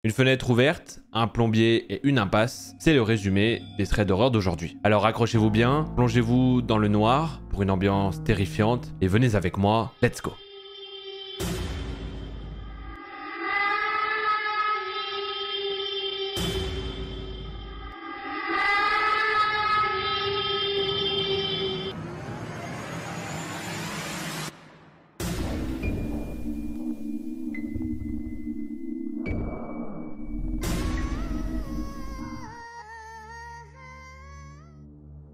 Une fenêtre ouverte, un plombier et une impasse, c'est le résumé des traits d'horreur d'aujourd'hui. Alors accrochez-vous bien, plongez-vous dans le noir pour une ambiance terrifiante et venez avec moi, let's go.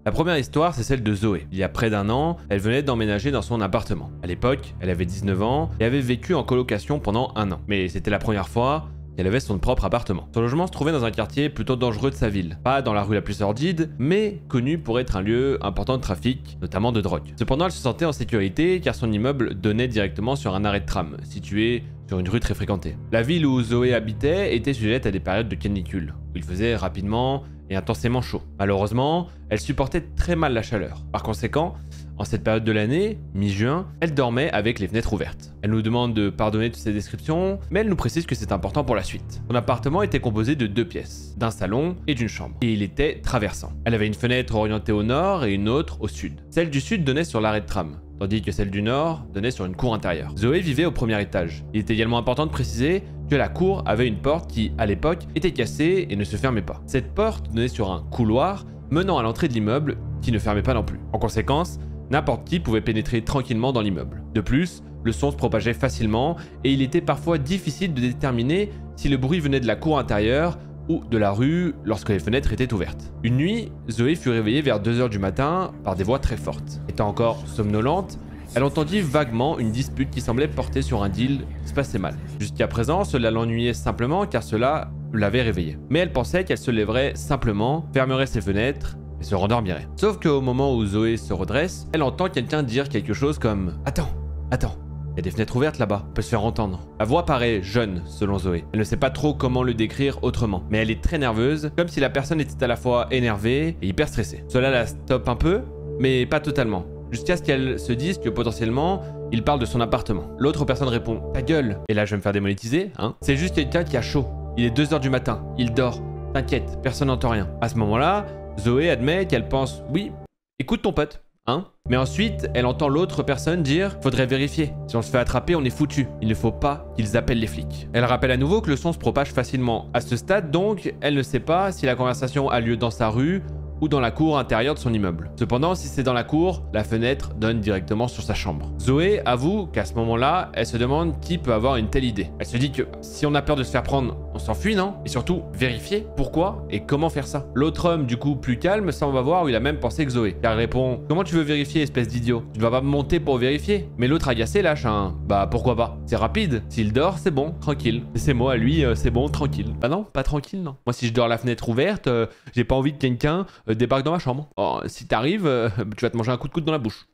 La première histoire, c'est celle de Zoé. Il y a près d'un an, elle venait d'emménager dans son appartement. À l'époque, elle avait 19 ans et avait vécu en colocation pendant un an. Mais c'était la première fois qu'elle avait son propre appartement. Son logement se trouvait dans un quartier plutôt dangereux de sa ville. Pas dans la rue la plus sordide, mais connu pour être un lieu important de trafic, notamment de drogue. Cependant, elle se sentait en sécurité car son immeuble donnait directement sur un arrêt de tram, situé sur une rue très fréquentée. La ville où Zoé habitait était sujette à des périodes de canicule, où il faisait rapidement et intensément chaud. Malheureusement, elle supportait très mal la chaleur. Par conséquent, en cette période de l'année, mi-juin, elle dormait avec les fenêtres ouvertes. Elle nous demande de pardonner toutes ces descriptions, mais elle nous précise que c'est important pour la suite. Son appartement était composé de 2 pièces, d'un salon et d'une chambre, et il était traversant. Elle avait une fenêtre orientée au nord et une autre au sud. Celle du sud donnait sur l'arrêt de tram, tandis que celle du nord donnait sur une cour intérieure. Zoé vivait au premier étage. Il est également important de préciser que la cour avait une porte qui, à l'époque, était cassée et ne se fermait pas. Cette porte donnait sur un couloir menant à l'entrée de l'immeuble qui ne fermait pas non plus. En conséquence, n'importe qui pouvait pénétrer tranquillement dans l'immeuble. De plus, le son se propageait facilement et il était parfois difficile de déterminer si le bruit venait de la cour intérieure ou de la rue lorsque les fenêtres étaient ouvertes. Une nuit, Zoé fut réveillée vers 2 h du matin par des voix très fortes. Étant encore somnolente, elle entendit vaguement une dispute qui semblait porter sur un deal qui se passait mal. Jusqu'à présent, cela l'ennuyait simplement car cela l'avait réveillée. Mais elle pensait qu'elle se lèverait simplement, fermerait ses fenêtres et se rendormirait. Sauf qu'au moment où Zoé se redresse, elle entend quelqu'un dire quelque chose comme « Attends, attends ». Il y a des fenêtres ouvertes là-bas, on peut se faire entendre. La voix paraît jeune, selon Zoé. Elle ne sait pas trop comment le décrire autrement, mais elle est très nerveuse, comme si la personne était à la fois énervée et hyper stressée. Cela la stoppe un peu, mais pas totalement, jusqu'à ce qu'elle se dise que potentiellement, il parle de son appartement. L'autre personne répond « Ta gueule !» Et là, je vais me faire démonétiser, hein. C'est juste quelqu'un qui a chaud. Il est 2 h du matin, il dort. T'inquiète, personne n'entend rien. À ce moment-là, Zoé admet qu'elle pense « Oui, écoute ton pote. » Hein? Mais ensuite, elle entend l'autre personne dire « Faudrait vérifier. Si on se fait attraper, on est foutu. Il ne faut pas qu'ils appellent les flics. » Elle rappelle à nouveau que le son se propage facilement. À ce stade, donc, elle ne sait pas si la conversation a lieu dans sa rue ou dans la cour intérieure de son immeuble. Cependant, si c'est dans la cour, la fenêtre donne directement sur sa chambre. Zoé avoue qu'à ce moment-là, elle se demande qui peut avoir une telle idée. Elle se dit que si on a peur de se faire prendre, on s'enfuit, non? Et surtout, vérifier pourquoi et comment faire ça. L'autre homme, du coup, plus calme, semble voir où il a même pensé que Zoé. Car il répond « Comment tu veux vérifier, espèce d'idiot? Tu ne vas pas me monter pour vérifier ?» Mais l'autre agacé lâche un « Bah pourquoi pas? C'est rapide. S'il dort, c'est bon, tranquille. » Et c'est moi, lui, c'est bon, tranquille. Bah non, pas tranquille, non. Moi, si je dors la fenêtre ouverte, j'ai pas envie que quelqu'un débarque dans ma chambre. Oh, si t'arrives, tu vas te manger un coup de coude dans la bouche.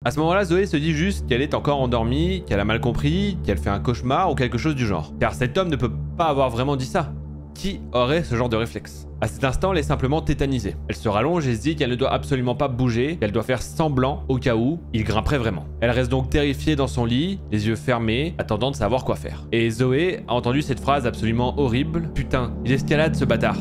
À ce moment-là, Zoé se dit juste qu'elle est encore endormie, qu'elle a mal compris, qu'elle fait un cauchemar ou quelque chose du genre. Car cet homme ne peut pas avoir vraiment dit ça. Qui aurait ce genre de réflexe? À cet instant, elle est simplement tétanisée. Elle se rallonge et se dit qu'elle ne doit absolument pas bouger, qu'elle doit faire semblant au cas où il grimperait vraiment. Elle reste donc terrifiée dans son lit, les yeux fermés, attendant de savoir quoi faire. Et Zoé a entendu cette phrase absolument horrible. Putain, il escalade ce bâtard.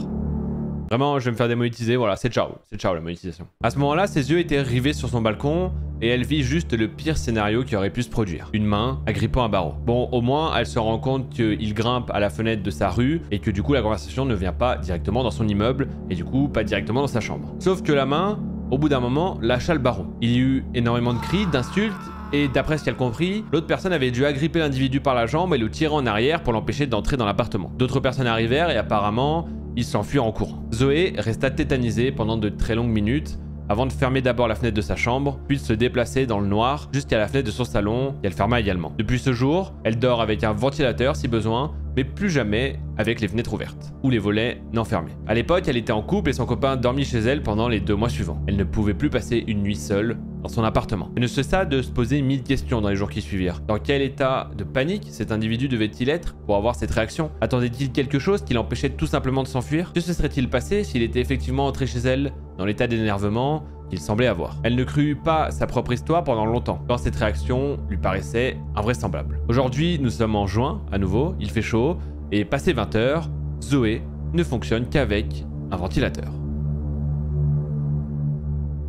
Vraiment, je vais me faire démonétiser, voilà, c'est ciao la monétisation. À ce moment-là, ses yeux étaient rivés sur son balcon et elle vit juste le pire scénario qui aurait pu se produire. Une main agrippant un barreau. Bon, au moins, elle se rend compte qu'il grimpe à la fenêtre de sa rue et que du coup, la conversation ne vient pas directement dans son immeuble et du coup, pas directement dans sa chambre. Sauf que la main, au bout d'un moment, lâcha le barreau. Il y eut énormément de cris, d'insultes. Et d'après ce qu'elle comprit, l'autre personne avait dû agripper l'individu par la jambe et le tirer en arrière pour l'empêcher d'entrer dans l'appartement. D'autres personnes arrivèrent et apparemment, ils s'enfuirent en courant. Zoé resta tétanisée pendant de très longues minutes avant de fermer d'abord la fenêtre de sa chambre, puis de se déplacer dans le noir jusqu'à la fenêtre de son salon, qu'elle ferma également. Depuis ce jour, elle dort avec un ventilateur si besoin, mais plus jamais avec les fenêtres ouvertes, ou les volets non fermés. À l'époque, elle était en couple et son copain dormit chez elle pendant les 2 mois suivants. Elle ne pouvait plus passer une nuit seule dans son appartement. Elle ne cessa de se poser 1000 questions dans les jours qui suivirent. Dans quel état de panique cet individu devait-il être pour avoir cette réaction? Attendait-il quelque chose qui l'empêchait tout simplement de s'enfuir? Que se serait-il passé s'il était effectivement entré chez elle dans l'état d'énervement qu'il semblait avoir? Elle ne crut pas sa propre histoire pendant longtemps, quand cette réaction lui paraissait invraisemblable. Aujourd'hui, nous sommes en juin, à nouveau, il fait chaud, Et passé 20 heures, Zoé ne fonctionne qu'avec un ventilateur.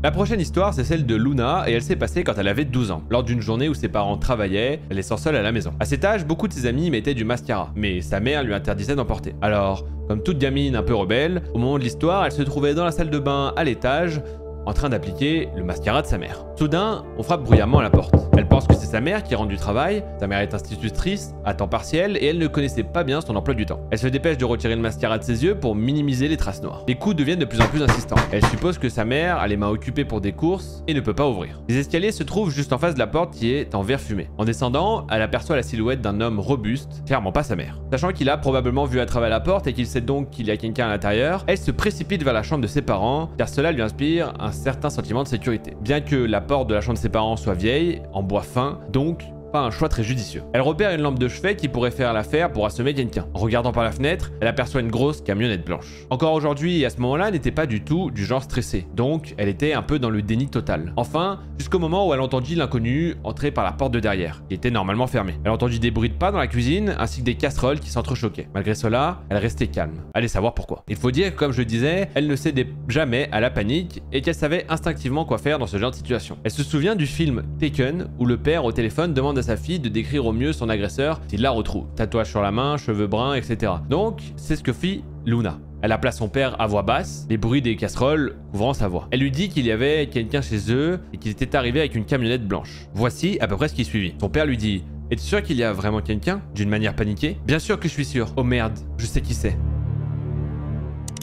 La prochaine histoire, c'est celle de Luna et elle s'est passée quand elle avait 12 ans. Lors d'une journée où ses parents travaillaient, elle est seule à la maison. À cet âge, beaucoup de ses amis mettaient du mascara, mais sa mère lui interdisait d'en porter. Alors, comme toute gamine un peu rebelle, au moment de l'histoire, elle se trouvait dans la salle de bain à l'étage, en train d'appliquer le mascara de sa mère. Soudain, on frappe bruyamment à la porte. Elle pense que c'est sa mère qui rentre du travail. Sa mère est institutrice à temps partiel et elle ne connaissait pas bien son emploi du temps. Elle se dépêche de retirer le mascara de ses yeux pour minimiser les traces noires. Les coups deviennent de plus en plus insistants. Elle suppose que sa mère a les mains occupées pour des courses et ne peut pas ouvrir. Les escaliers se trouvent juste en face de la porte qui est en verre fumé. En descendant, elle aperçoit la silhouette d'un homme robuste, clairement pas sa mère. Sachant qu'il a probablement vu à travers la porte et qu'il sait donc qu'il y a quelqu'un à l'intérieur, elle se précipite vers la chambre de ses parents car cela lui inspire un certain sentiment de sécurité. Bien que la porte de la chambre de ses parents soit vieille, en bois fin, donc pas un choix très judicieux. Elle repère une lampe de chevet qui pourrait faire l'affaire pour assommer quelqu'un. En regardant par la fenêtre, elle aperçoit une grosse camionnette blanche. Encore aujourd'hui, à ce moment-là, elle n'était pas du tout du genre stressé. Donc, elle était un peu dans le déni total. Enfin, jusqu'au moment où elle entendit l'inconnu entrer par la porte de derrière, qui était normalement fermée. Elle entendit des bruits de pas dans la cuisine, ainsi que des casseroles qui s'entrechoquaient. Malgré cela, elle restait calme. Allez savoir pourquoi. Il faut dire que, comme je le disais, elle ne cédait jamais à la panique et qu'elle savait instinctivement quoi faire dans ce genre de situation. Elle se souvient du film Taken, où le père au téléphone demande à sa fille de décrire au mieux son agresseur s'il la retrouve. Tatouage sur la main, cheveux bruns, etc. Donc, c'est ce que fit Luna. Elle appela son père à voix basse, les bruits des casseroles couvrant sa voix. Elle lui dit qu'il y avait quelqu'un chez eux et qu'il était arrivé avec une camionnette blanche. Voici à peu près ce qui suivit. Son père lui dit « Es-tu sûr qu'il y a vraiment quelqu'un ?» D'une manière paniquée. « Bien sûr que je suis sûr. Oh merde, je sais qui c'est. »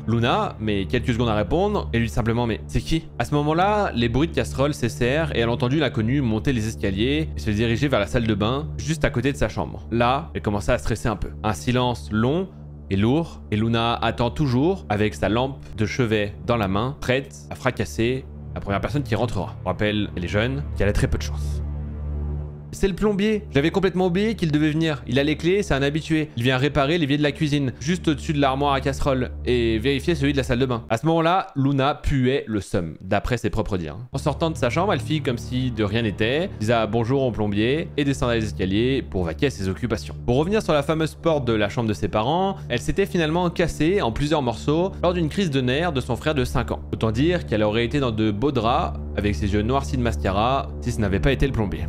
Luna met quelques secondes à répondre et lui dit simplement « Mais c'est qui ?» À ce moment-là, les bruits de casseroles cessèrent et elle a entendu l'inconnu monter les escaliers et se diriger vers la salle de bain, juste à côté de sa chambre. Là, elle commença à stresser un peu. Un silence long et lourd, et Luna attend toujours avec sa lampe de chevet dans la main, prête à fracasser la première personne qui rentrera. On rappelle, elle est jeune, qu'elle a très peu de chance. C'est le plombier. J'avais complètement oublié qu'il devait venir. Il a les clés, c'est un habitué. Il vient réparer l'évier de la cuisine, juste au-dessus de l'armoire à casserole, et vérifier celui de la salle de bain. À ce moment-là, Luna puait le seum, d'après ses propres dires. En sortant de sa chambre, elle fit comme si de rien n'était, disait bonjour au plombier, et descendait les escaliers pour vaquer à ses occupations. Pour revenir sur la fameuse porte de la chambre de ses parents, elle s'était finalement cassée en plusieurs morceaux lors d'une crise de nerfs de son frère de 5 ans. Autant dire qu'elle aurait été dans de beaux draps, avec ses yeux noircis de mascara, si ce n'avait pas été le plombier.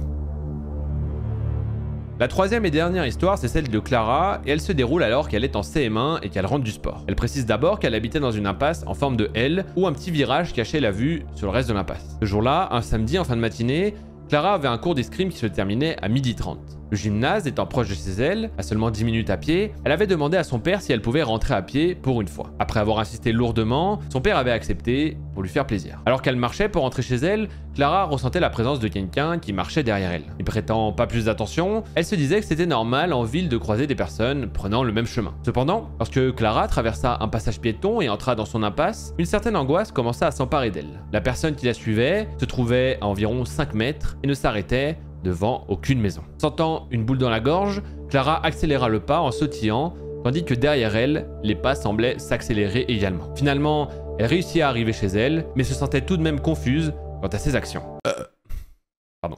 La troisième et dernière histoire, c'est celle de Clara, et elle se déroule alors qu'elle est en CM1 et qu'elle rentre du sport. Elle précise d'abord qu'elle habitait dans une impasse en forme de L, où un petit virage cachait la vue sur le reste de l'impasse. Ce jour-là, un samedi en fin de matinée, Clara avait un cours d'escrime qui se terminait à 12h30. Le gymnase étant proche de chez elle, à seulement 10 minutes à pied, elle avait demandé à son père si elle pouvait rentrer à pied pour une fois. Après avoir insisté lourdement, son père avait accepté pour lui faire plaisir. Alors qu'elle marchait pour rentrer chez elle, Clara ressentait la présence de quelqu'un qui marchait derrière elle. N'y prêtant pas plus d'attention, elle se disait que c'était normal en ville de croiser des personnes prenant le même chemin. Cependant, lorsque Clara traversa un passage piéton et entra dans son impasse, une certaine angoisse commença à s'emparer d'elle. La personne qui la suivait se trouvait à environ 5 mètres et ne s'arrêtait devant aucune maison. Sentant une boule dans la gorge, Clara accéléra le pas en sautillant, tandis que derrière elle, les pas semblaient s'accélérer également. Finalement, elle réussit à arriver chez elle, mais se sentait tout de même confuse quant à ses actions.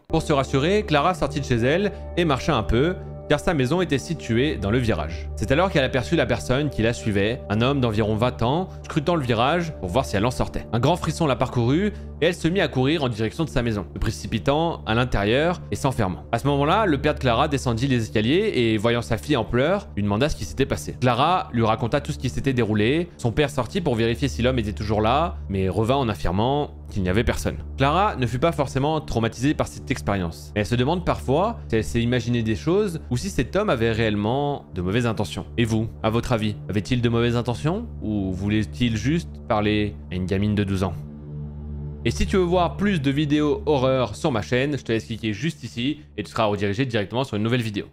Pour se rassurer, Clara sortit de chez elle et marcha un peu, car sa maison était située dans le virage. C'est alors qu'elle aperçut la personne qui la suivait, un homme d'environ 20 ans, scrutant le virage pour voir si elle en sortait. Un grand frisson la parcourut et elle se mit à courir en direction de sa maison, se précipitant à l'intérieur et s'enfermant. À ce moment-là, le père de Clara descendit les escaliers et, voyant sa fille en pleurs, lui demanda ce qui s'était passé. Clara lui raconta tout ce qui s'était déroulé. Son père sortit pour vérifier si l'homme était toujours là, mais revint en affirmant qu'il n'y avait personne. Clara ne fut pas forcément traumatisée par cette expérience. Elle se demande parfois si elle s'est imaginé des choses ou si cet homme avait réellement de mauvaises intentions. Et vous, à votre avis, avait-il de mauvaises intentions ou voulait-il juste parler à une gamine de 12 ans? Et si tu veux voir plus de vidéos horreur sur ma chaîne, je te laisse cliquer juste ici et tu seras redirigé directement sur une nouvelle vidéo.